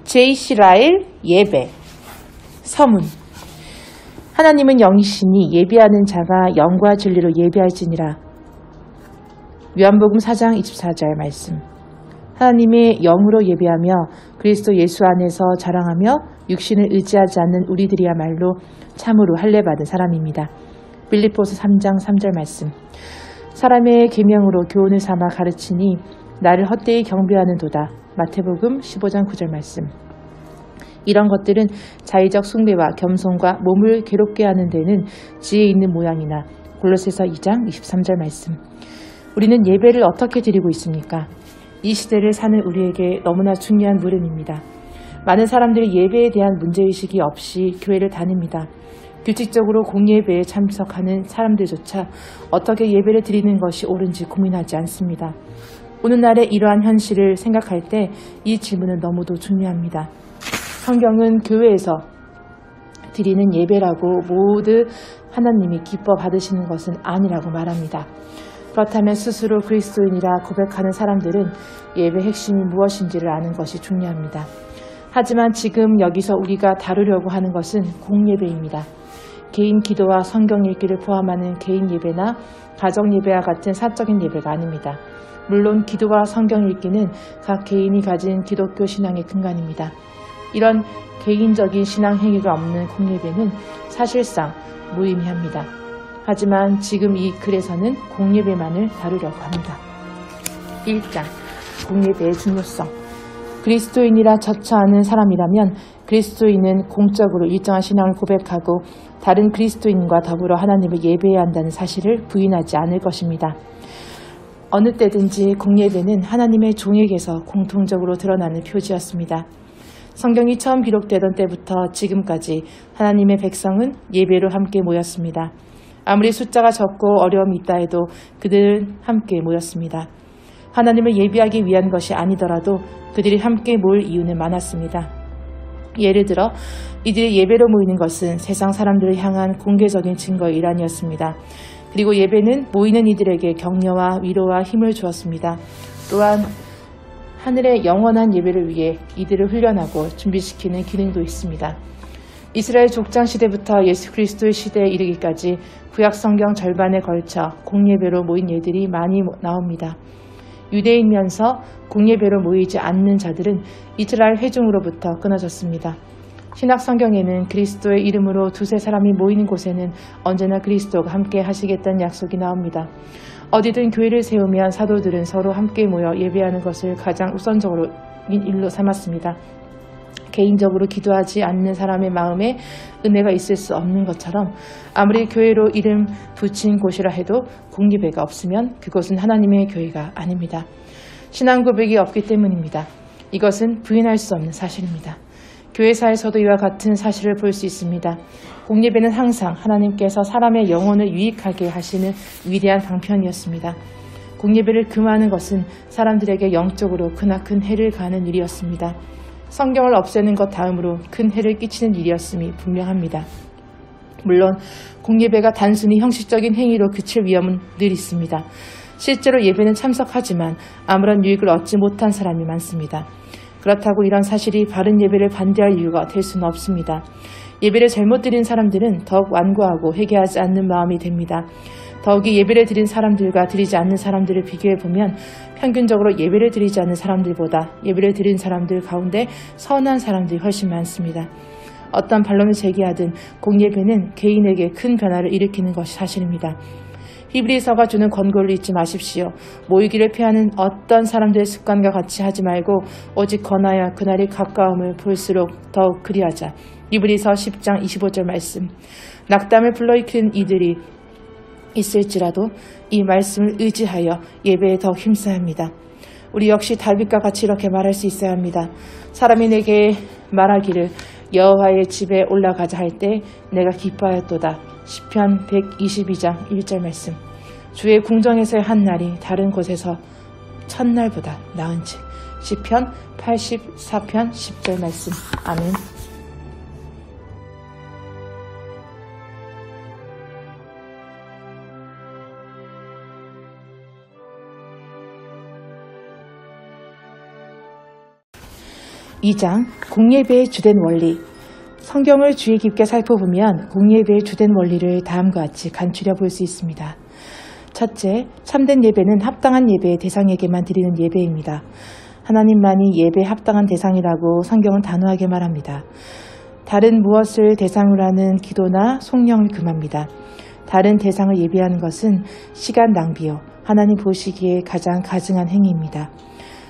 J.C. 라일 예배 서문. 하나님은 영이시니 예배하는 자가 영과 진리로 예배할지니라. 요한복음 4장 24절 말씀. 하나님의 영으로 예배하며 그리스도 예수 안에서 자랑하며 육신을 의지하지 않는 우리들이야말로 참으로 할례받은 사람입니다. 빌립보서 3장 3절 말씀. 사람의 계명으로 교훈을 삼아 가르치니 나를 헛되이 경배하는도다. 마태복음 15장 9절 말씀. 이런 것들은 자의적 숭배와 겸손과 몸을 괴롭게 하는 데는 지혜 있는 모양이나 골로새서 2장 23절 말씀. 우리는 예배를 어떻게 드리고 있습니까? 이 시대를 사는 우리에게 너무나 중요한 물음입니다. 많은 사람들이 예배에 대한 문제의식이 없이 교회를 다닙니다. 규칙적으로 공예배에 참석하는 사람들조차 어떻게 예배를 드리는 것이 옳은지 고민하지 않습니다. 오늘날의 이러한 현실을 생각할 때 이 질문은 너무도 중요합니다. 성경은 교회에서 드리는 예배라고 모두 하나님이 기뻐 받으시는 것은 아니라고 말합니다. 그렇다면 스스로 그리스도인이라 고백하는 사람들은 예배의 핵심이 무엇인지를 아는 것이 중요합니다. 하지만 지금 여기서 우리가 다루려고 하는 것은 공예배입니다. 개인 기도와 성경 읽기를 포함하는 개인 예배나 가정 예배와 같은 사적인 예배가 아닙니다. 물론 기도와 성경 읽기는 각 개인이 가진 기독교 신앙의 근간입니다. 이런 개인적인 신앙 행위가 없는 공예배는 사실상 무의미합니다. 하지만 지금 이 글에서는 공예배만을 다루려고 합니다. 1장 공예배의 중요성. 그리스도인이라 처처하는 사람이라면 그리스도인은 공적으로 일정한 신앙을 고백하고 다른 그리스도인과 더불어 하나님을 예배해야 한다는 사실을 부인하지 않을 것입니다. 어느 때든지 공예배는 하나님의 종에게서 공통적으로 드러나는 표지였습니다. 성경이 처음 기록되던 때부터 지금까지 하나님의 백성은 예배로 함께 모였습니다. 아무리 숫자가 적고 어려움이 있다 해도 그들은 함께 모였습니다. 하나님을 예배하기 위한 것이 아니더라도 그들이 함께 모일 이유는 많았습니다. 예를 들어 이들이 예배로 모이는 것은 세상 사람들을 향한 공개적인 증거의 일환이었습니다. 그리고 예배는 모이는 이들에게 격려와 위로와 힘을 주었습니다. 또한 하늘의 영원한 예배를 위해 이들을 훈련하고 준비시키는 기능도 있습니다. 이스라엘 족장 시대부터 예수 그리스도의 시대에 이르기까지 구약 성경 절반에 걸쳐 공예배로 모인 예들이 많이 나옵니다. 유대인이면서 공예배로 모이지 않는 자들은 이스라엘 회중으로부터 끊어졌습니다. 신약 성경에는 그리스도의 이름으로 두세 사람이 모이는 곳에는 언제나 그리스도가 함께 하시겠다는 약속이 나옵니다. 어디든 교회를 세우면 사도들은 서로 함께 모여 예배하는 것을 가장 우선적으로 일로 삼았습니다. 개인적으로 기도하지 않는 사람의 마음에 은혜가 있을 수 없는 것처럼 아무리 교회로 이름 붙인 곳이라 해도 공예배가 없으면 그곳은 하나님의 교회가 아닙니다. 신앙 고백이 없기 때문입니다. 이것은 부인할 수 없는 사실입니다. 교회사에서도 이와 같은 사실을 볼 수 있습니다. 공예배는 항상 하나님께서 사람의 영혼을 유익하게 하시는 위대한 방편이었습니다. 공예배를 금하는 것은 사람들에게 영적으로 크나큰 해를 가하는 일이었습니다. 성경을 없애는 것 다음으로 큰 해를 끼치는 일이었음이 분명합니다. 물론 공예배가 단순히 형식적인 행위로 그칠 위험은 늘 있습니다. 실제로 예배는 참석하지만 아무런 유익을 얻지 못한 사람이 많습니다. 그렇다고 이런 사실이 바른 예배를 반대할 이유가 될 수는 없습니다. 예배를 잘못 드린 사람들은 더욱 완고하고 회개하지 않는 마음이 됩니다. 더욱이 예배를 드린 사람들과 드리지 않는 사람들을 비교해보면 평균적으로 예배를 드리지 않는 사람들보다 예배를 드린 사람들 가운데 선한 사람들이 훨씬 많습니다. 어떤 반론을 제기하든 공예배는 개인에게 큰 변화를 일으키는 것이 사실입니다. 히브리서가 주는 권고를 잊지 마십시오. 모이기를 피하는 어떤 사람들의 습관과 같이 하지 말고 오직 권하여 그날이 가까움을 볼수록 더욱 그리하자. 히브리서 10장 25절 말씀. 낙담을 불러일으키는 이들이 있을지라도 이 말씀을 의지하여 예배에 더 힘써야 합니다. 우리 역시 다윗과 같이 이렇게 말할 수 있어야 합니다. 사람이 내게 말하기를 여호와의 집에 올라가자 할 때 내가 기뻐하였도다. 시편 122장 1절 말씀. 주의 궁정에서의 한 날이 다른 곳에서 첫날보다 나은즉. 시편 84편 10절 말씀. 아멘. 2장 공예배의 주된 원리. 성경을 주의 깊게 살펴보면 공예배의 주된 원리를 다음과 같이 간추려 볼 수 있습니다. 첫째, 참된 예배는 합당한 예배의 대상에게만 드리는 예배입니다. 하나님만이 예배에 합당한 대상이라고 성경은 단호하게 말합니다. 다른 무엇을 대상으로 하는 기도나 송영을 금합니다. 다른 대상을 예배하는 것은 시간 낭비요, 하나님 보시기에 가장 가증한 행위입니다.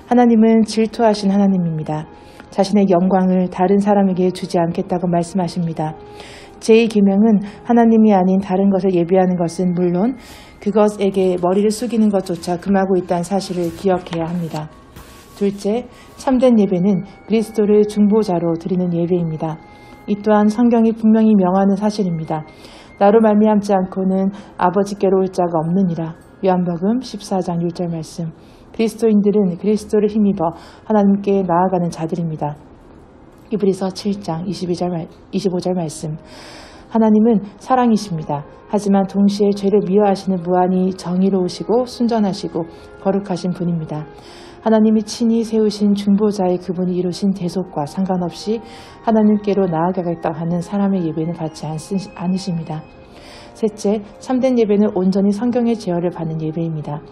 하나님은 질투하신 하나님입니다. 자신의 영광을 다른 사람에게 주지 않겠다고 말씀하십니다. 제2계명은 하나님이 아닌 다른 것을 예배하는 것은 물론 그것에게 머리를 숙이는 것조차 금하고 있다는 사실을 기억해야 합니다. 둘째, 참된 예배는 그리스도를 중보자로 드리는 예배입니다. 이 또한 성경이 분명히 명하는 사실입니다. 나로 말미암지 않고는 아버지께로 올 자가 없느니라. 요한복음 14장 6절 말씀. 그리스도인들은 그리스도를 힘입어 하나님께 나아가는 자들입니다. 이브리서 7장 25절 말씀. 하나님은 사랑이십니다. 하지만 동시에 죄를 미워하시는 무한히 정의로우시고 순전하시고 거룩하신 분입니다. 하나님이 친히 세우신 중보자의 그분이 이루신 대속과 상관없이 하나님께로 나아가겠다 하는 사람의 예배는 받지 않으십니다. 셋째, 참된 예배는 온전히 성경의 제어를 받는 예배입니다.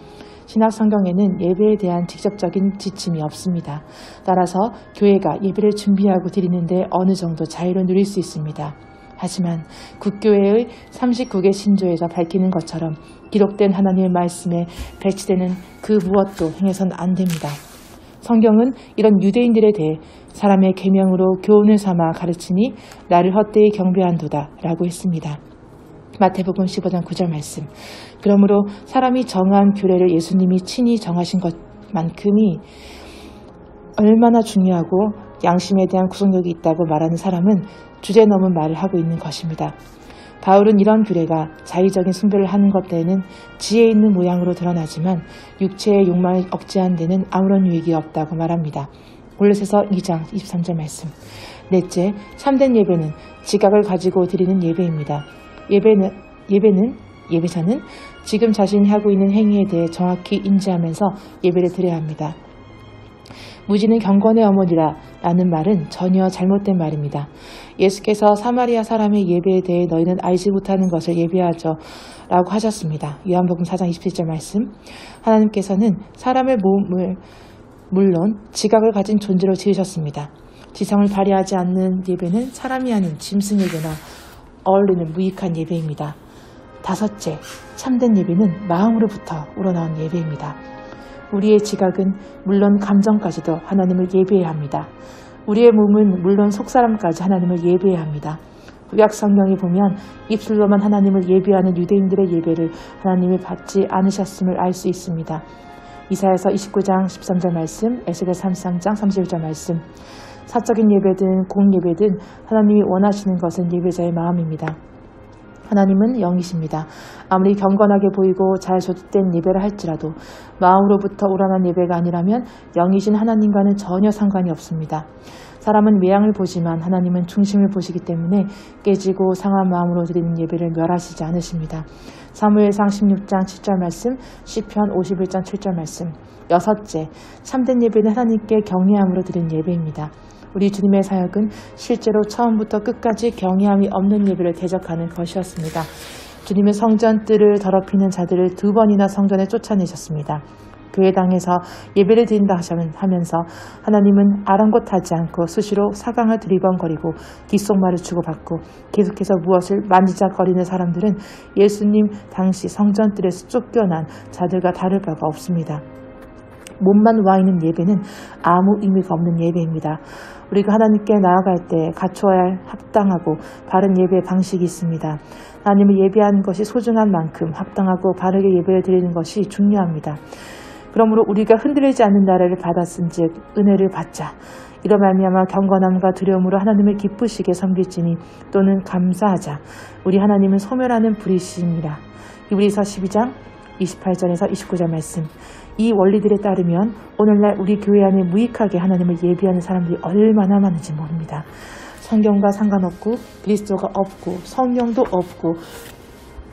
신약 성경에는 예배에 대한 직접적인 지침이 없습니다. 따라서 교회가 예배를 준비하고 드리는데 어느 정도 자유를 누릴 수 있습니다. 하지만 국교회의 39개 신조에서 밝히는 것처럼 기록된 하나님의 말씀에 배치되는 그 무엇도 행해서는 안 됩니다. 성경은 이런 유대인들에 대해 사람의 계명으로 교훈을 삼아 가르치니 나를 헛되이 경배한도다 라고 했습니다. 마태복음 15장 9절 말씀. 그러므로 사람이 정한 규례를 예수님이 친히 정하신 것만큼이 얼마나 중요하고 양심에 대한 구속력이 있다고 말하는 사람은 주제 넘은 말을 하고 있는 것입니다. 바울은 이런 규례가 자의적인 숭배를 하는 것 때에는 지혜 있는 모양으로 드러나지만 육체의 욕망을 억제하는 데는 아무런 유익이 없다고 말합니다. 골로새서 2장 23절 말씀. 넷째, 참된 예배는 지각을 가지고 드리는 예배입니다. 예배자는 지금 자신이 하고 있는 행위에 대해 정확히 인지하면서 예배를 드려야 합니다. 무지는 경건의 어머니라 라는 말은 전혀 잘못된 말입니다. 예수께서 사마리아 사람의 예배에 대해 너희는 알지 못하는 것을 예배하죠 라고 하셨습니다. 요한복음 4장 27절 말씀. 하나님께서는 사람의 몸을 물론 지각을 가진 존재로 지으셨습니다. 지성을 발휘하지 않는 예배는 사람이 아닌 짐승에게나 어울리는 무익한 예배입니다. 다섯째, 참된 예배는 마음으로부터 우러나온 예배입니다. 우리의 지각은 물론 감정까지도 하나님을 예배해야 합니다. 우리의 몸은 물론 속사람까지 하나님을 예배해야 합니다. 구약 성경에 보면 입술로만 하나님을 예배하는 유대인들의 예배를 하나님이 받지 않으셨음을 알 수 있습니다. 이사야서 29장 13절 말씀, 에스겔 33장 31절 말씀. 사적인 예배든 공예배든 하나님이 원하시는 것은 예배자의 마음입니다. 하나님은 영이십니다. 아무리 경건하게 보이고 잘 조직된 예배를 할지라도 마음으로부터 우러난 예배가 아니라면 영이신 하나님과는 전혀 상관이 없습니다. 사람은 외양을 보지만 하나님은 중심을 보시기 때문에 깨지고 상한 마음으로 드리는 예배를 멸하시지 않으십니다. 사무엘상 16장 7절 말씀, 시편 51장 7절 말씀. 여섯째, 참된 예배는 하나님께 경외함으로 드리는 예배입니다. 우리 주님의 사역은 실제로 처음부터 끝까지 경외함이 없는 예배를 대적하는 것이었습니다. 주님은 성전 뜰을 더럽히는 자들을 2번이나 성전에 쫓아내셨습니다. 교회당에서 예배를 드린다 하면서 하나님은 아랑곳하지 않고 수시로 사강을 두리번거리고 귓속말을 주고받고 계속해서 무엇을 만지작거리는 사람들은 예수님 당시 성전 뜰에서 쫓겨난 자들과 다를 바가 없습니다. 몸만 와 있는 예배는 아무 의미가 없는 예배입니다. 우리가 하나님께 나아갈 때 갖추어야 할 합당하고 바른 예배 방식이 있습니다. 하나님을 예배하는 것이 소중한 만큼 합당하고 바르게 예배를 드리는 것이 중요합니다. 그러므로 우리가 흔들리지 않는 나라를 받았은즉 은혜를 받자. 이로 말미암아 경건함과 두려움으로 하나님을 기쁘시게 섬길지니 또는 감사하자. 우리 하나님은 소멸하는 불이시니라. 이브리서 12장 28절에서 29절 말씀. 이 원리들에 따르면 오늘날 우리 교회 안에 무익하게 하나님을 예배하는 사람들이 얼마나 많은지 모릅니다. 성경과 상관없고 그리스도가 없고 성령도 없고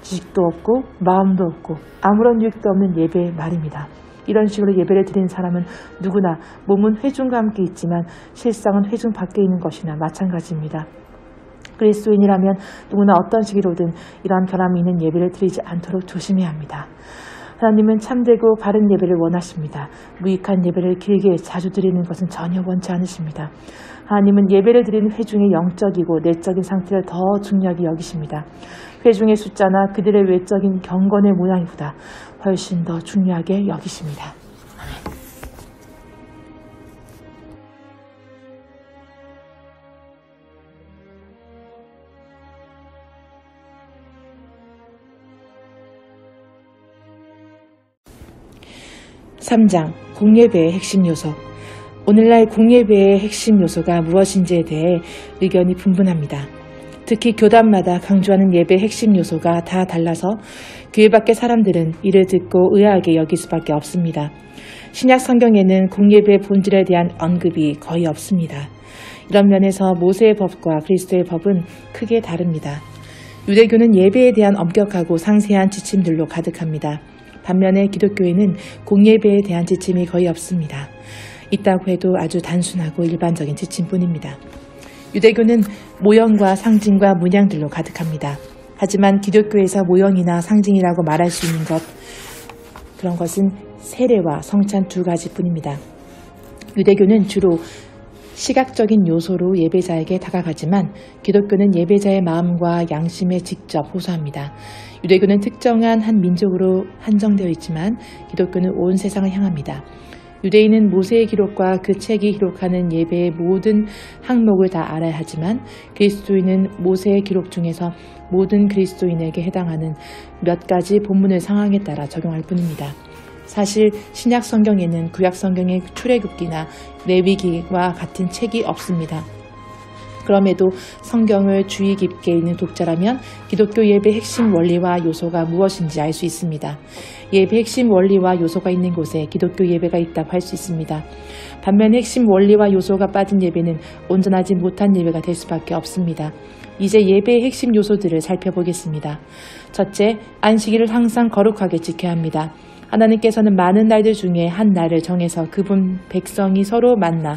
지식도 없고 마음도 없고 아무런 유익도 없는 예배 말입니다. 이런 식으로 예배를 드리는 사람은 누구나 몸은 회중과 함께 있지만 실상은 회중 밖에 있는 것이나 마찬가지입니다. 그리스도인이라면 누구나 어떤 시기로든 이러한 결함이 있는 예배를 드리지 않도록 조심해야 합니다. 하나님은 참되고 바른 예배를 원하십니다. 무익한 예배를 길게 자주 드리는 것은 전혀 원치 않으십니다. 하나님은 예배를 드리는 회중의 영적이고 내적인 상태를 더 중요하게 여기십니다. 회중의 숫자나 그들의 외적인 경건의 모양보다 훨씬 더 중요하게 여기십니다. 3장 공예배의 핵심 요소. 오늘날 공예배의 핵심 요소가 무엇인지에 대해 의견이 분분합니다. 특히 교단마다 강조하는 예배의 핵심 요소가 다 달라서 교회 밖의 사람들은 이를 듣고 의아하게 여길 수밖에 없습니다. 신약 성경에는 공예배의 본질에 대한 언급이 거의 없습니다. 이런 면에서 모세의 법과 그리스도의 법은 크게 다릅니다. 유대교는 예배에 대한 엄격하고 상세한 지침들로 가득합니다. 반면에 기독교에는 공예배에 대한 지침이 거의 없습니다. 있다고 해도 아주 단순하고 일반적인 지침뿐입니다. 유대교는 모형과 상징과 문양들로 가득합니다. 하지만 기독교에서 모형이나 상징이라고 말할 수 있는 그런 것은 세례와 성찬 두 가지뿐입니다. 유대교는 주로 시각적인 요소로 예배자에게 다가가지만 기독교는 예배자의 마음과 양심에 직접 호소합니다. 유대교는 특정한 한 민족으로 한정되어 있지만 기독교는 온 세상을 향합니다. 유대인은 모세의 기록과 그 책이 기록하는 예배의 모든 항목을 다 알아야 하지만 그리스도인은 모세의 기록 중에서 모든 그리스도인에게 해당하는 몇 가지 본문의 상황에 따라 적용할 뿐입니다. 사실 신약 성경에는 구약 성경의 출애굽기나 레위기와 같은 책이 없습니다. 그럼에도 성경을 주의 깊게 읽는 독자라면 기독교 예배의 핵심 원리와 요소가 무엇인지 알 수 있습니다. 예배의 핵심 원리와 요소가 있는 곳에 기독교 예배가 있다고 할 수 있습니다. 반면에 핵심 원리와 요소가 빠진 예배는 온전하지 못한 예배가 될 수밖에 없습니다. 이제 예배의 핵심 요소들을 살펴보겠습니다. 첫째, 안식일을 항상 거룩하게 지켜야 합니다. 하나님께서는 많은 날들 중에 한 날을 정해서 그분 백성이 서로 만나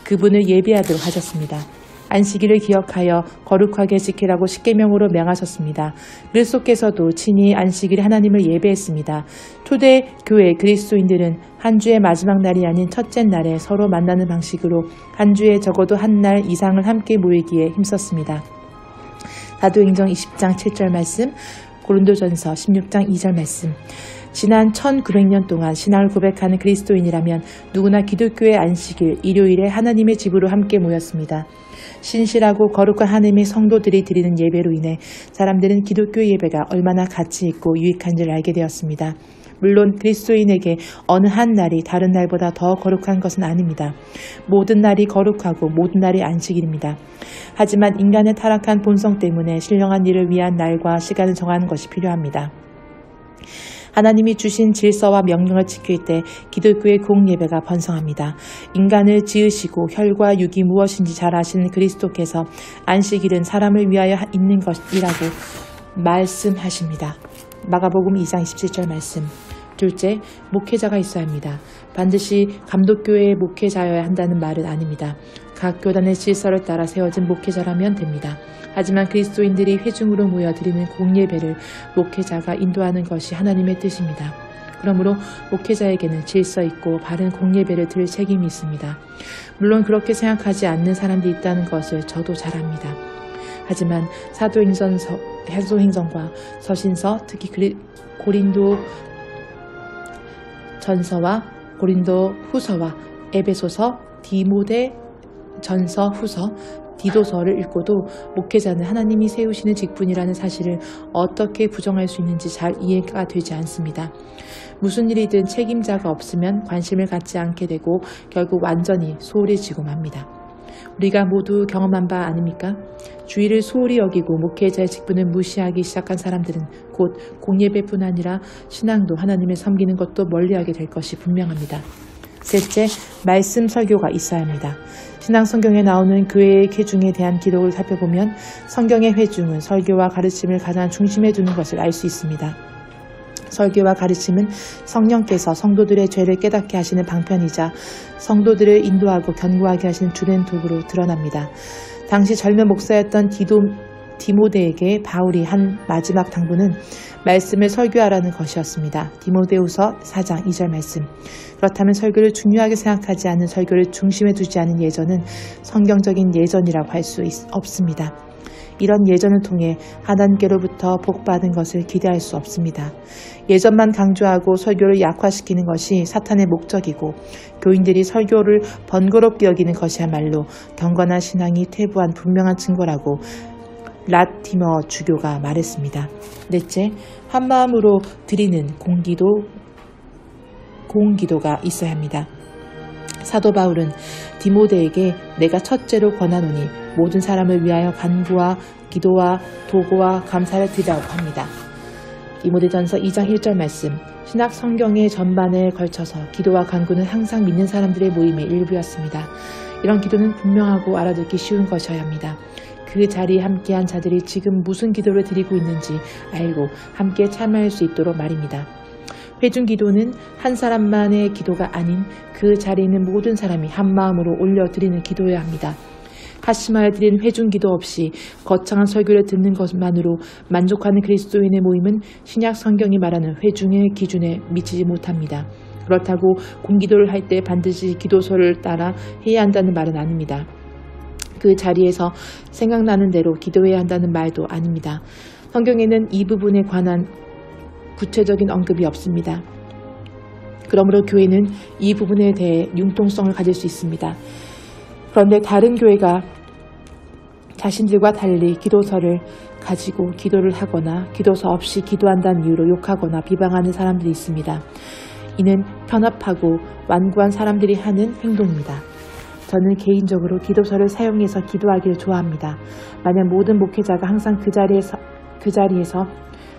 그분을 예배하도록 하셨습니다. 안식일을 기억하여 거룩하게 지키라고 십계명으로 명하셨습니다. 그리스도께서도 친히 안식일에 하나님을 예배했습니다. 초대 교회 그리스도인들은 한 주의 마지막 날이 아닌 첫째 날에 서로 만나는 방식으로 한 주에 적어도 한 날 이상을 함께 모이기에 힘썼습니다. 사도행전 20장 7절 말씀, 고린도전서 16장 2절 말씀. 지난 1900년 동안 신앙을 고백하는 그리스도인이라면 누구나 기독교의 안식일, 일요일에 하나님의 집으로 함께 모였습니다. 신실하고 거룩한 하나님의 성도들이 드리는 예배로 인해 사람들은 기독교 예배가 얼마나 가치 있고 유익한지를 알게 되었습니다. 물론 그리스도인에게 어느 한 날이 다른 날보다 더 거룩한 것은 아닙니다. 모든 날이 거룩하고 모든 날이 안식일입니다. 하지만 인간의 타락한 본성 때문에 신령한 일을 위한 날과 시간을 정하는 것이 필요합니다. 하나님이 주신 질서와 명령을 지킬 때 기독교의 공예배가 번성합니다. 인간을 지으시고 혈과 육이 무엇인지 잘 아시는 그리스도께서 안식일은 사람을 위하여 있는 것이라고 말씀하십니다. 마가복음 2장 27절 말씀. 둘째, 목회자가 있어야 합니다. 반드시 감독교회의 목회자여야 한다는 말은 아닙니다. 각 교단의 질서를 따라 세워진 목회자라면 됩니다. 하지만 그리스도인들이 회중으로 모여 드리는 공예배를 목회자가 인도하는 것이 하나님의 뜻입니다. 그러므로 목회자에게는 질서 있고 바른 공예배를 드릴 책임이 있습니다. 물론 그렇게 생각하지 않는 사람들이 있다는 것을 저도 잘 압니다. 하지만 사도행전과 서신서, 특히 고린도 전서와 고린도 후서와 에베소서, 디모데 전서, 후서, 디도서를 읽고도 목회자는 하나님이 세우시는 직분이라는 사실을 어떻게 부정할 수 있는지 잘 이해가 되지 않습니다. 무슨 일이든 책임자가 없으면 관심을 갖지 않게 되고 결국 완전히 소홀해지고 맙니다. 우리가 모두 경험한 바 아닙니까? 주의를 소홀히 여기고 목회자의 직분을 무시하기 시작한 사람들은 곧 공예배뿐 아니라 신앙도 하나님을 섬기는 것도 멀리하게 될 것이 분명합니다. 셋째, 말씀 설교가 있어야 합니다. 신앙 성경에 나오는 교회의 회중에 대한 기록을 살펴보면 성경의 회중은 설교와 가르침을 가장 중심에 두는 것을 알 수 있습니다. 설교와 가르침은 성령께서 성도들의 죄를 깨닫게 하시는 방편이자 성도들을 인도하고 견고하게 하시는 주된 도구로 드러납니다. 당시 젊은 목사였던 디모데에게 바울이 한 마지막 당부는 말씀을 설교하라는 것이었습니다. 디모데후서 4장 2절 말씀. 그렇다면 설교를 중요하게 생각하지 않는, 설교를 중심에 두지 않은 예전은 성경적인 예전이라고 할 수 없습니다. 이런 예전을 통해 하나님께로부터 복받은 것을 기대할 수 없습니다. 예전만 강조하고 설교를 약화시키는 것이 사탄의 목적이고, 교인들이 설교를 번거롭게 여기는 것이야말로 경건한 신앙이 퇴보한 분명한 증거라고 라티머 주교가 말했습니다. 넷째, 한마음으로 드리는 공기도가 있어야 합니다. 사도 바울은 디모데에게 내가 첫째로 권하노니 모든 사람을 위하여 간구와 기도와 도구와 감사를 드리라고 합니다. 디모데전서 2장 1절 말씀. 신약 성경의 전반에 걸쳐서 기도와 간구는 항상 믿는 사람들의 모임의 일부였습니다. 이런 기도는 분명하고 알아듣기 쉬운 것이어야 합니다. 그 자리에 함께한 자들이 지금 무슨 기도를 드리고 있는지 알고 함께 참여할 수 있도록 말입니다. 회중기도는 한 사람만의 기도가 아닌 그 자리에 있는 모든 사람이 한마음으로 올려드리는 기도여야 합니다. 하심하여 드리는 회중기도 없이 거창한 설교를 듣는 것만으로 만족하는 그리스도인의 모임은 신약 성경이 말하는 회중의 기준에 미치지 못합니다. 그렇다고 공기도를 할 때 반드시 기도서를 따라 해야 한다는 말은 아닙니다. 그 자리에서 생각나는 대로 기도해야 한다는 말도 아닙니다. 성경에는 이 부분에 관한 구체적인 언급이 없습니다. 그러므로 교회는 이 부분에 대해 융통성을 가질 수 있습니다. 그런데 다른 교회가 자신들과 달리 기도서를 가지고 기도를 하거나 기도서 없이 기도한다는 이유로 욕하거나 비방하는 사람들이 있습니다. 이는 편협하고 완고한 사람들이 하는 행동입니다. 저는 개인적으로 기도서를 사용해서 기도하기를 좋아합니다. 만약 모든 목회자가 항상 그 자리에서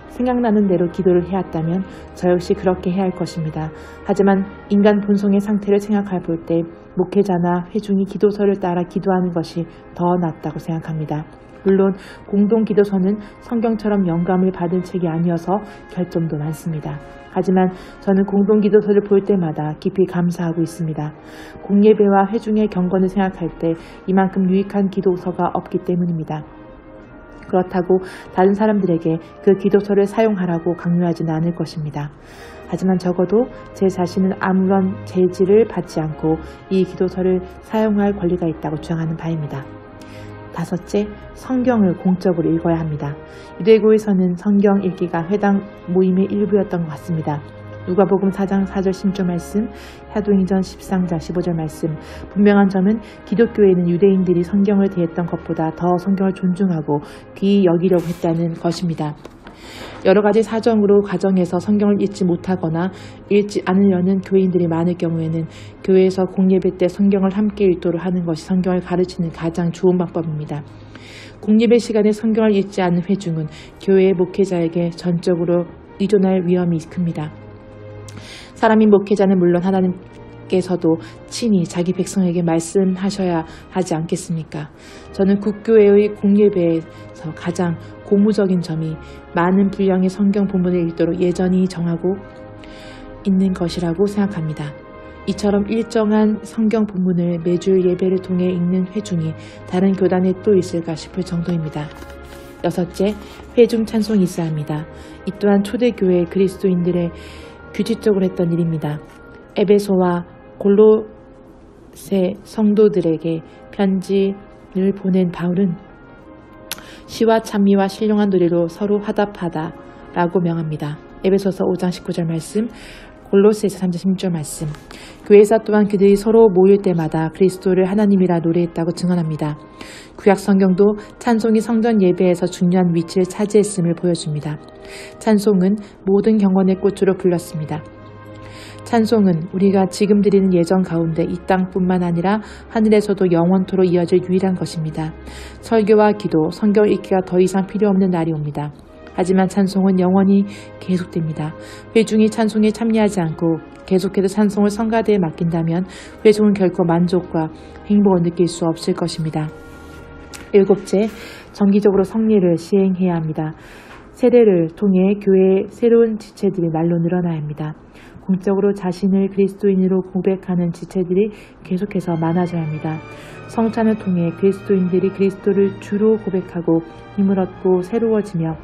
생각나는 대로 기도를 해왔다면 저 역시 그렇게 해야 할 것입니다. 하지만 인간 본성의 상태를 생각해 볼 때 목회자나 회중이 기도서를 따라 기도하는 것이 더 낫다고 생각합니다. 물론 공동 기도서는 성경처럼 영감을 받은 책이 아니어서 결점도 많습니다. 하지만 저는 공동 기도서를 볼 때마다 깊이 감사하고 있습니다. 공예배와 회중의 경건을 생각할 때 이만큼 유익한 기도서가 없기 때문입니다. 그렇다고 다른 사람들에게 그 기도서를 사용하라고 강요하지는 않을 것입니다. 하지만 적어도 제 자신은 아무런 제지를 받지 않고 이 기도서를 사용할 권리가 있다고 주장하는 바입니다. 다섯째, 성경을 공적으로 읽어야 합니다. 유대교에서는 성경 읽기가 회당 모임의 일부였던 것 같습니다. 누가복음 4장 4절 10절 말씀, 사도행전 13장 15절 말씀. 분명한 점은 기독교에는 유대인들이 성경을 대했던 것보다 더 성경을 존중하고 귀히 여기려고 했다는 것입니다. 여러 가지 사정으로 가정에서 성경을 읽지 못하거나 읽지 않으려는 교인들이 많을 경우에는 교회에서 공예배 때 성경을 함께 읽도록 하는 것이 성경을 가르치는 가장 좋은 방법입니다. 공예배 시간에 성경을 읽지 않는 회중은 교회의 목회자에게 전적으로 의존할 위험이 큽니다. 사람인 목회자는 물론 하나님께서도 친히 자기 백성에게 말씀하셔야 하지 않겠습니까? 저는 국교회의 공예배에서 가장 고무적인 점이 많은 분량의 성경 본문을 읽도록 예전히 정하고 있는 것이라고 생각합니다. 이처럼 일정한 성경 본문을 매주 예배를 통해 읽는 회중이 다른 교단에 또 있을까 싶을 정도입니다. 여섯째, 회중 찬송이 있어야 합니다. 이 또한 초대교회 그리스도인들의 규칙적으로 했던 일입니다. 에베소와 골로새 성도들에게 편지를 보낸 바울은 시와 찬미와 신령한 노래로 서로 화답하다라고 명합니다. 에베소서 5장 19절 말씀, 골로새서 3장 16절 말씀. 교회에서 또한 그들이 서로 모일 때마다 그리스도를 하나님이라 노래했다고 증언합니다. 구약 성경도 찬송이 성전 예배에서 중요한 위치를 차지했음을 보여줍니다. 찬송은 모든 경건의 꽃으로 불렸습니다. 찬송은 우리가 지금 드리는 예전 가운데 이 땅뿐만 아니라 하늘에서도 영원토록 이어질 유일한 것입니다. 설교와 기도, 성경 읽기가 더 이상 필요 없는 날이 옵니다. 하지만 찬송은 영원히 계속됩니다. 회중이 찬송에 참여하지 않고 계속해서 찬송을 성가대에 맡긴다면 회중은 결코 만족과 행복을 느낄 수 없을 것입니다. 일곱째, 정기적으로 성례를 시행해야 합니다. 세례를 통해 교회의 새로운 지체들이 날로 늘어나야 합니다. 공적으로 자신을 그리스도인으로 고백하는 지체들이 계속해서 많아져야 합니다. 성찬을 통해 그리스도인들이 그리스도를 주로 고백하고 힘을 얻고 새로워지며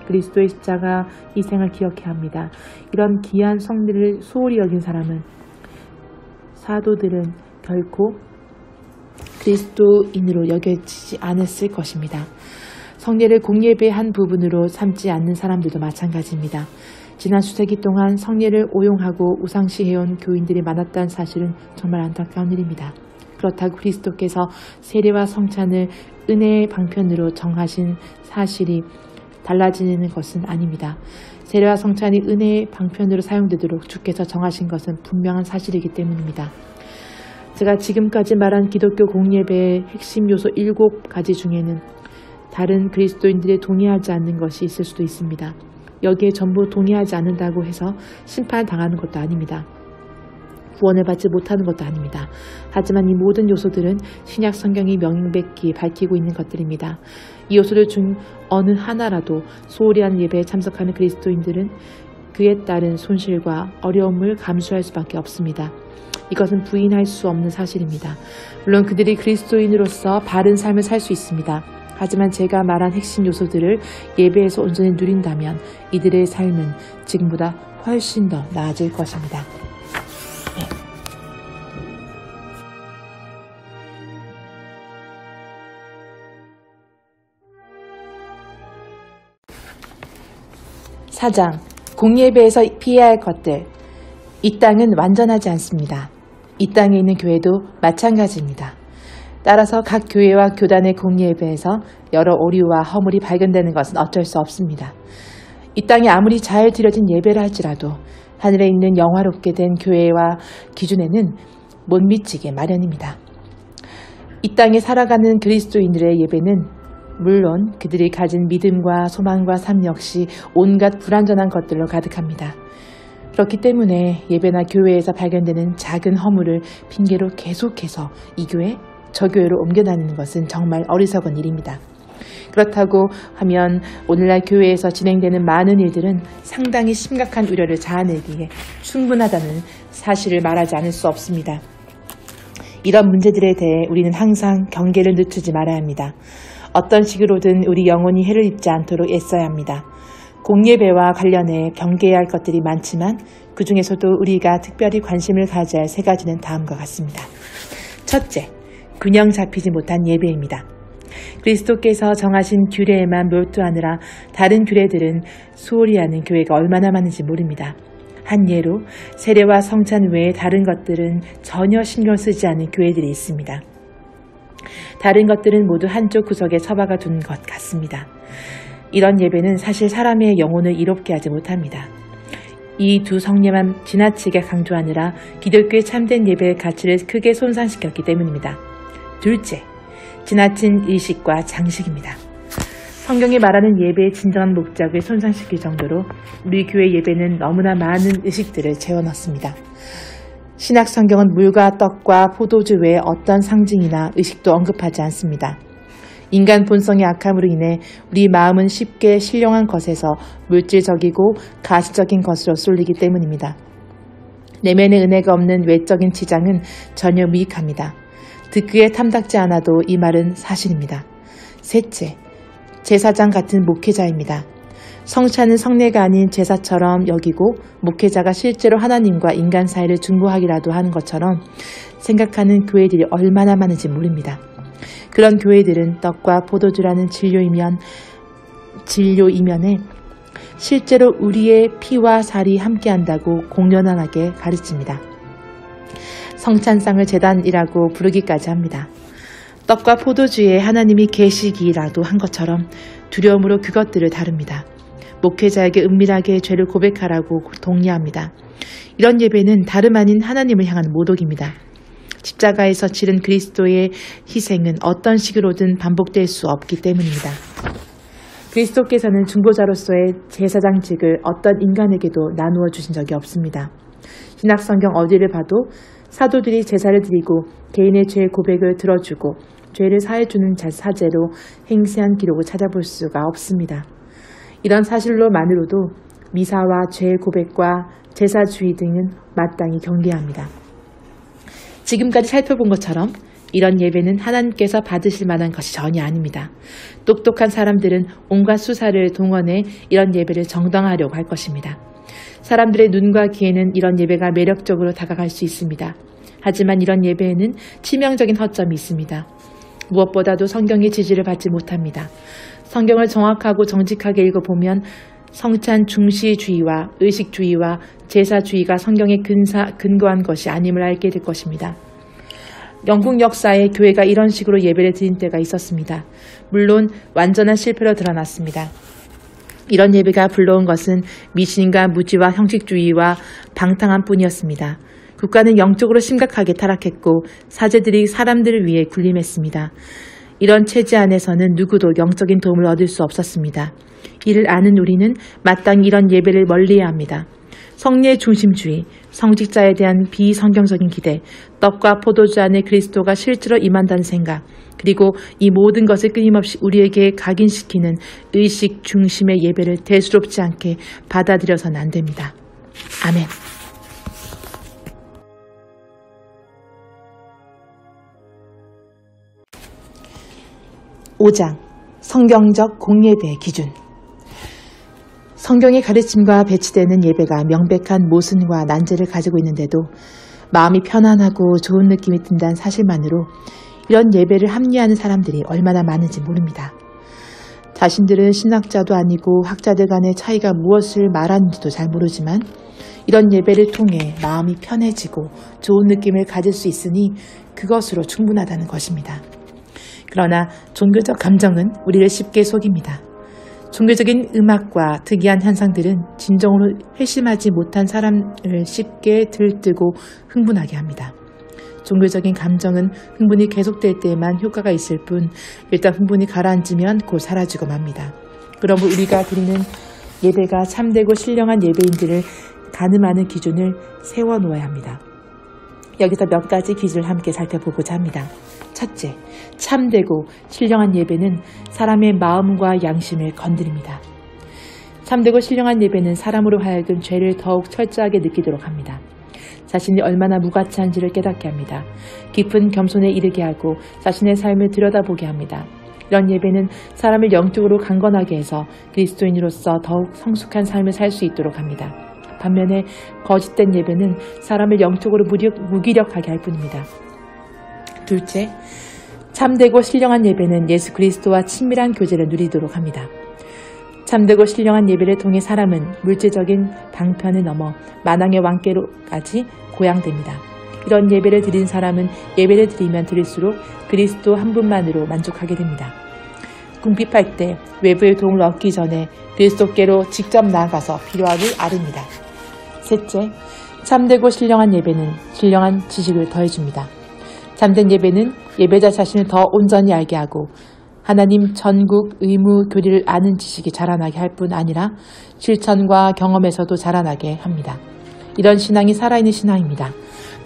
그리스도의 십자가 희생을 기억해야 합니다. 이런 귀한 성례를 소홀히 여긴 사도들은 결코 그리스도인으로 여겨지지 않았을 것입니다. 성례를 공예배의 한 부분으로 삼지 않는 사람들도 마찬가지입니다. 지난 수세기 동안 성례를 오용하고 우상시해온 교인들이 많았다는 사실은 정말 안타까운 일입니다. 그렇다고 그리스도께서 세례와 성찬을 은혜의 방편으로 정하신 사실이 달라지는 것은 아닙니다. 세례와 성찬이 은혜의 방편으로 사용되도록 주께서 정하신 것은 분명한 사실이기 때문입니다. 제가 지금까지 말한 기독교 공예배의 핵심 요소 7가지 중에는 다른 그리스도인들이 동의하지 않는 것이 있을 수도 있습니다. 여기에 전부 동의하지 않는다고 해서 심판을 당하는 것도 아닙니다. 구원을 받지 못하는 것도 아닙니다. 하지만 이 모든 요소들은 신약 성경이 명백히 밝히고 있는 것들입니다. 이 요소들 중 어느 하나라도 소홀히 하는 예배에 참석하는 그리스도인들은 그에 따른 손실과 어려움을 감수할 수밖에 없습니다. 이것은 부인할 수 없는 사실입니다. 물론 그들이 그리스도인으로서 바른 삶을 살 수 있습니다. 하지만 제가 말한 핵심 요소들을 예배에서 온전히 누린다면 이들의 삶은 지금보다 훨씬 더 나아질 것입니다. 네. 4장 공예배에서 피해야 할 것들. 이 땅은 완전하지 않습니다. 이 땅에 있는 교회도 마찬가지입니다. 따라서 각 교회와 교단의 공예배에서 여러 오류와 허물이 발견되는 것은 어쩔 수 없습니다. 이 땅이 아무리 잘 드려진 예배를 할지라도 하늘에 있는 영화롭게 된 교회와 기준에는 못 미치게 마련입니다. 이 땅에 살아가는 그리스도인들의 예배는 물론 그들이 가진 믿음과 소망과 삶 역시 온갖 불완전한 것들로 가득합니다. 그렇기 때문에 예배나 교회에서 발견되는 작은 허물을 핑계로 계속해서 이 교회, 저 교회로 옮겨다니는 것은 정말 어리석은 일입니다. 그렇다고 하면 오늘날 교회에서 진행되는 많은 일들은 상당히 심각한 우려를 자아내기에 충분하다는 사실을 말하지 않을 수 없습니다. 이런 문제들에 대해 우리는 항상 경계를 늦추지 말아야 합니다. 어떤 식으로든 우리 영혼이 해를 입지 않도록 애써야 합니다. 공예배와 관련해 경계해야 할 것들이 많지만 그 중에서도 우리가 특별히 관심을 가져야 할 3가지는 다음과 같습니다. 첫째, 균형 잡히지 못한 예배입니다. 그리스도께서 정하신 규례에만 몰두하느라 다른 규례들은 소홀히 하는 교회가 얼마나 많은지 모릅니다. 한 예로 세례와 성찬 외에 다른 것들은 전혀 신경 쓰지 않는 교회들이 있습니다. 다른 것들은 모두 한쪽 구석에 처박아 둔 것 같습니다. 이런 예배는 사실 사람의 영혼을 이롭게 하지 못합니다. 이 두 성례만 지나치게 강조하느라 기독교의 참된 예배의 가치를 크게 손상시켰기 때문입니다. 둘째, 지나친 의식과 장식입니다. 성경이 말하는 예배의 진정한 목적을 손상시킬 정도로 우리 교회 예배는 너무나 많은 의식들을 채워넣습니다. 신약 성경은 물과 떡과 포도주 외에 어떤 상징이나 의식도 언급하지 않습니다. 인간 본성의 악함으로 인해 우리 마음은 쉽게 신령한 것에서 물질적이고 가시적인 것으로 쏠리기 때문입니다. 내면의 은혜가 없는 외적인 치장은 전혀 무익합니다. 듣기에 탐탁지 않아도 이 말은 사실입니다. 셋째, 제사장 같은 목회자입니다. 성찬은 성례가 아닌 제사처럼 여기고 목회자가 실제로 하나님과 인간 사이를 중보하기라도 하는 것처럼 생각하는 교회들이 얼마나 많은지 모릅니다. 그런 교회들은 떡과 포도주라는 진료 이면에 실제로 우리의 피와 살이 함께한다고 공연하게 가르칩니다. 성찬상을 제단이라고 부르기까지 합니다. 떡과 포도주에 하나님이 계시기라도 한 것처럼 두려움으로 그것들을 다룹니다. 목회자에게 은밀하게 죄를 고백하라고 독려합니다. 이런 예배는 다름 아닌 하나님을 향한 모독입니다. 십자가에서 치른 그리스도의 희생은 어떤 식으로든 반복될 수 없기 때문입니다. 그리스도께서는 중보자로서의 제사장직을 어떤 인간에게도 나누어 주신 적이 없습니다. 신약 성경 어디를 봐도 사도들이 제사를 드리고 개인의 죄 고백을 들어주고 죄를 사해주는 사제로 행세한 기록을 찾아볼 수가 없습니다. 이런 사실로만으로도 미사와 죄 고백과 제사주의 등은 마땅히 경계해야 합니다. 지금까지 살펴본 것처럼 이런 예배는 하나님께서 받으실 만한 것이 전혀 아닙니다. 똑똑한 사람들은 온갖 수사를 동원해 이런 예배를 정당화하려고 할 것입니다. 사람들의 눈과 귀에는 이런 예배가 매력적으로 다가갈 수 있습니다. 하지만 이런 예배에는 치명적인 허점이 있습니다. 무엇보다도 성경의 지지를 받지 못합니다. 성경을 정확하고 정직하게 읽어보면 성찬 중시주의와 의식주의와 제사주의가 성경에 근거한 것이 아님을 알게 될 것입니다. 영국 역사에 교회가 이런 식으로 예배를 드린 때가 있었습니다. 물론 완전한 실패로 드러났습니다. 이런 예배가 불러온 것은 미신과 무지와 형식주의와 방탕한 뿐이었습니다. 국가는 영적으로 심각하게 타락했고 사제들이 사람들을 위해 군림했습니다. 이런 체제 안에서는 누구도 영적인 도움을 얻을 수 없었습니다. 이를 아는 우리는 마땅히 이런 예배를 멀리해야 합니다. 성례 중심주의, 성직자에 대한 비성경적인 기대, 떡과 포도주 안에 그리스도가 실제로 임한다는 생각, 그리고 이 모든 것을 끊임없이 우리에게 각인시키는 의식 중심의 예배를 대수롭지 않게 받아들여서는 안 됩니다. 아멘. (5장) 성경적 공예배의 기준. 성경의 가르침과 배치되는 예배가 명백한 모순과 난제를 가지고 있는데도 마음이 편안하고 좋은 느낌이 든다는 사실만으로 이런 예배를 합리화하는 사람들이 얼마나 많은지 모릅니다. 자신들은 신학자도 아니고 학자들 간의 차이가 무엇을 말하는지도 잘 모르지만 이런 예배를 통해 마음이 편해지고 좋은 느낌을 가질 수 있으니 그것으로 충분하다는 것입니다. 그러나 종교적 감정은 우리를 쉽게 속입니다. 종교적인 음악과 특이한 현상들은 진정으로 회심하지 못한 사람을 쉽게 들뜨고 흥분하게 합니다. 종교적인 감정은 흥분이 계속될 때에만 효과가 있을 뿐 일단 흥분이 가라앉으면 곧 사라지고 맙니다. 그러므로 우리가 드리는 예배가 참되고 신령한 예배인들을 가늠하는 기준을 세워놓아야 합니다. 여기서 몇 가지 기준을 함께 살펴보고자 합니다. 첫째, 참되고 신령한 예배는 사람의 마음과 양심을 건드립니다. 참되고 신령한 예배는 사람으로 하여금 죄를 더욱 철저하게 느끼도록 합니다. 자신이 얼마나 무가치한지를 깨닫게 합니다. 깊은 겸손에 이르게 하고 자신의 삶을 들여다보게 합니다. 이런 예배는 사람을 영적으로 강건하게 해서 그리스도인으로서 더욱 성숙한 삶을 살 수 있도록 합니다. 반면에 거짓된 예배는 사람을 영적으로 무기력하게 할 뿐입니다. 둘째, 참되고 신령한 예배는 예수 그리스도와 친밀한 교제를 누리도록 합니다. 참되고 신령한 예배를 통해 사람은 물질적인 방편을 넘어 만왕의 왕께로까지 고양됩니다. 이런 예배를 드린 사람은 예배를 드리면 드릴수록 그리스도 한 분만으로 만족하게 됩니다. 궁핍할 때 외부의 도움을 얻기 전에 그리스도께로 직접 나아가서 필요함을 아릅니다. 셋째, 참되고 신령한 예배는 신령한 지식을 더해줍니다. 참된 예배는 예배자 자신을 더 온전히 알게 하고 하나님 전국 의무 교리를 아는 지식이 자라나게 할 뿐 아니라 실천과 경험에서도 자라나게 합니다. 이런 신앙이 살아있는 신앙입니다.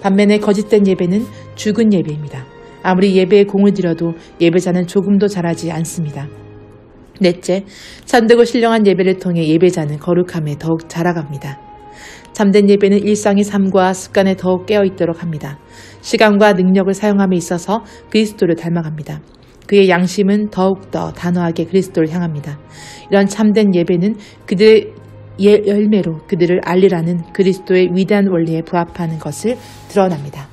반면에 거짓된 예배는 죽은 예배입니다. 아무리 예배에 공을 들여도 예배자는 조금도 자라지 않습니다. 넷째, 참되고 신령한 예배를 통해 예배자는 거룩함에 더욱 자라갑니다. 참된 예배는 일상의 삶과 습관에 더욱 깨어있도록 합니다. 시간과 능력을 사용함에 있어서 그리스도를 닮아갑니다. 그의 양심은 더욱더 단호하게 그리스도를 향합니다. 이런 참된 예배는 그들의 열매로 그들을 알리라는 그리스도의 위대한 원리에 부합하는 것을 드러납니다.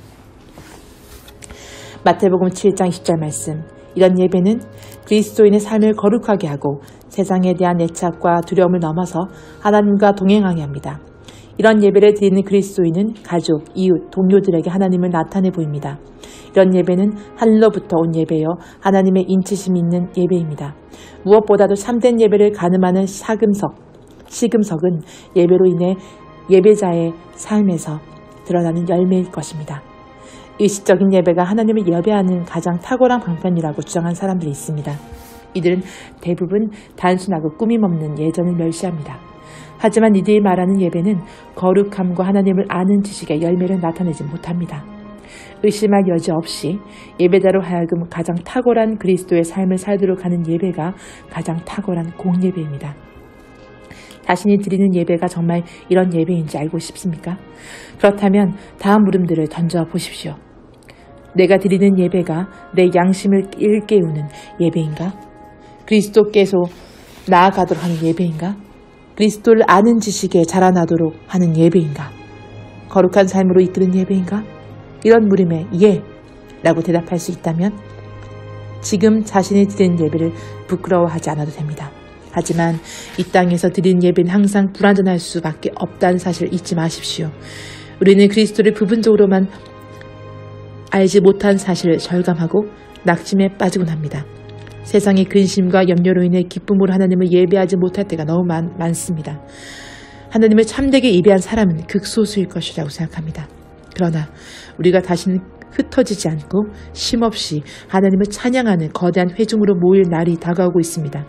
마태복음 7장 20절 말씀. 이런 예배는 그리스도인의 삶을 거룩하게 하고 세상에 대한 애착과 두려움을 넘어서 하나님과 동행하게 합니다. 이런 예배를 드리는 그리스도인은 가족, 이웃, 동료들에게 하나님을 나타내 보입니다. 이런 예배는 하늘로부터 온 예배여 하나님의 인치심이 있는 예배입니다. 무엇보다도 참된 예배를 가늠하는 시금석은 예배로 인해 예배자의 삶에서 드러나는 열매일 것입니다. 의식적인 예배가 하나님을 예배하는 가장 탁월한 방편이라고 주장한 사람들이 있습니다. 이들은 대부분 단순하고 꾸밈없는 예전을 멸시합니다. 하지만 이들이 말하는 예배는 거룩함과 하나님을 아는 지식의 열매를 나타내지 못합니다. 의심할 여지 없이 예배자로 하여금 가장 탁월한 그리스도의 삶을 살도록 하는 예배가 가장 탁월한 공예배입니다. 자신이 드리는 예배가 정말 이런 예배인지 알고 싶습니까? 그렇다면 다음 물음들을 던져 보십시오. 내가 드리는 예배가 내 양심을 일깨우는 예배인가? 그리스도께서 나아가도록 하는 예배인가? 그리스도를 아는 지식에 자라나도록 하는 예배인가? 거룩한 삶으로 이끄는 예배인가? 이런 물음에 예! 라고 대답할 수 있다면 지금 자신이 드리는 예배를 부끄러워하지 않아도 됩니다. 하지만 이 땅에서 드리는 예배는 항상 불완전할 수밖에 없다는 사실을 잊지 마십시오. 우리는 그리스도를 부분적으로만 알지 못한 사실을 절감하고 낙심에 빠지곤 합니다. 세상의 근심과 염려로 인해 기쁨으로 하나님을 예배하지 못할 때가 너무 많습니다. 하나님을 참되게 예배한 사람은 극소수일 것이라고 생각합니다. 그러나 우리가 다시는 흩어지지 않고 쉼없이 하나님을 찬양하는 거대한 회중으로 모일 날이 다가오고 있습니다.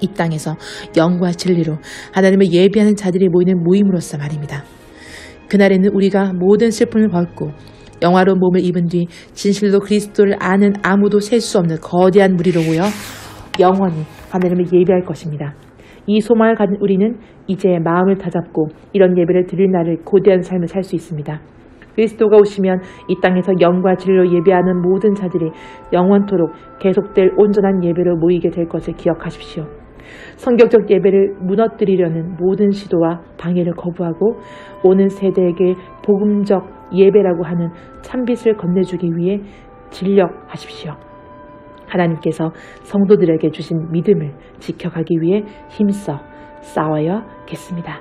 이 땅에서 영과 진리로 하나님을 예배하는 자들이 모이는 모임으로서 말입니다. 그날에는 우리가 모든 슬픔을 벗고 영화로운 몸을 입은 뒤 진실로 그리스도를 아는 아무도 셀 수 없는 거대한 무리로 모여 영원히 하나님을 예배할 것입니다. 이 소망을 가진 우리는 이제 마음을 다잡고 이런 예배를 드릴 날을 고대한 삶을 살 수 있습니다. 그리스도가 오시면 이 땅에서 영과 진리로 예배하는 모든 자들이 영원토록 계속될 온전한 예배로 모이게 될 것을 기억하십시오. 성경적 예배를 무너뜨리려는 모든 시도와 방해를 거부하고 오는 세대에게 복음적 예배라고 하는 참빛을 건네주기 위해 진력하십시오. 하나님께서 성도들에게 주신 믿음을 지켜가기 위해 힘써 싸워야겠습니다.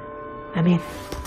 아멘.